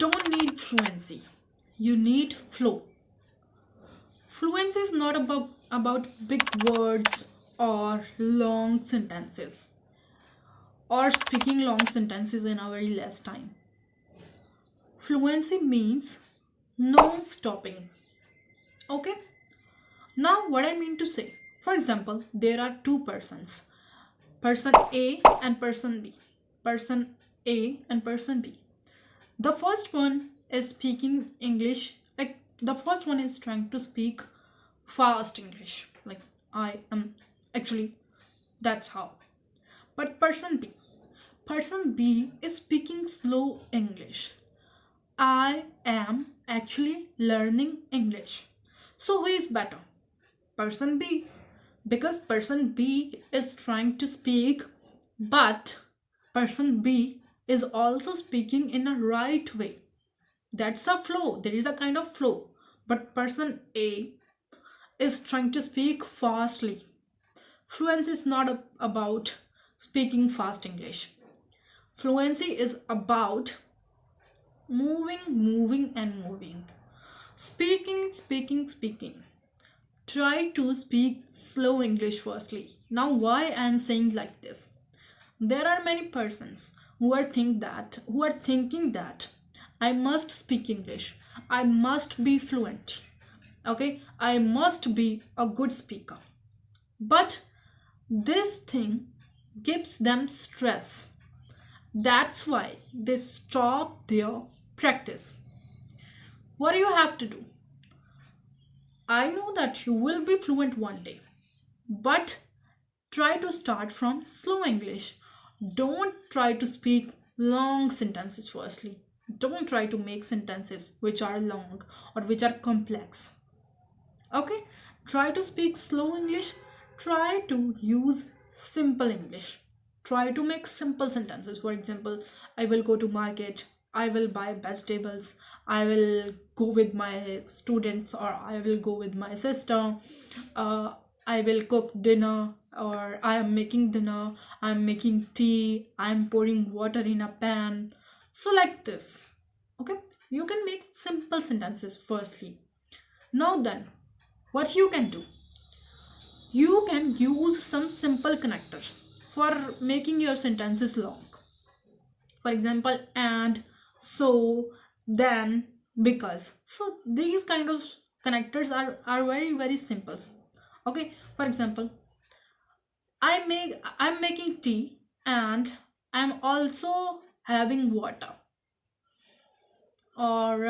don't need fluency, you need flow. Fluency is not about big words or long sentences or speaking long sentences in a very less time. Fluency means non stopping. Okay, now what I mean to say, for example, there are two persons, person A and person B. Person A and person B. The first one is speaking English, like the first one is trying to speak fast English, like I am actually, that's how. But person B is speaking slow English. I am actually learning English. So who is better? Person B. Because person B is trying to speak, but person B is also speaking in a right way. That's a flow. There is a kind of flow. But person A is trying to speak fastly. Fluency is not about speaking fast English. Fluency is about moving and moving. Speaking. Try to speak slow English firstly. Now why I am saying like this? There are many persons who are thinking that I must speak English. I must be fluent. Okay? I must be a good speaker. But this thing gives them stress. That's why they stop their practice. What do you have to do? I know that you will be fluent one day, but try to start from slow English. Don't try to speak long sentences firstly. Don't try to make sentences which are long or which are complex. Okay? Try to speak slow English. Try to use simple English. Try to make simple sentences. For example, I will go to market. I will buy vegetables. I will go with my students, or I will go with my sister. I will cook dinner, or I am making dinner. I am making tea. I am pouring water in a pan. So like this. Okay, you can make simple sentences firstly. Now then, what you can do? You can use some simple connectors for making your sentences long. For example, and, so, then, because. So these kind of connectors are very simple. Okay, for example, I'm making tea and I'm also having water. Or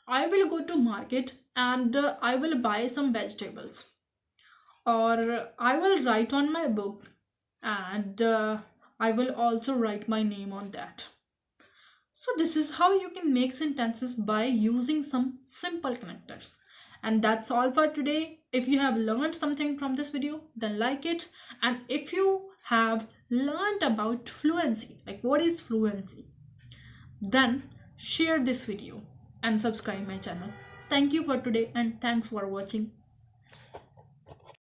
I will go to market and I will buy some vegetables. Or I will write on my book and I will also write my name on that. So this is how you can make sentences by using some simple connectors. And that's all for today. If you have learned something from this video, then like it. And if you have learned about fluency, like what is fluency, then share this video and subscribe my channel. Thank you for today and thanks for watching.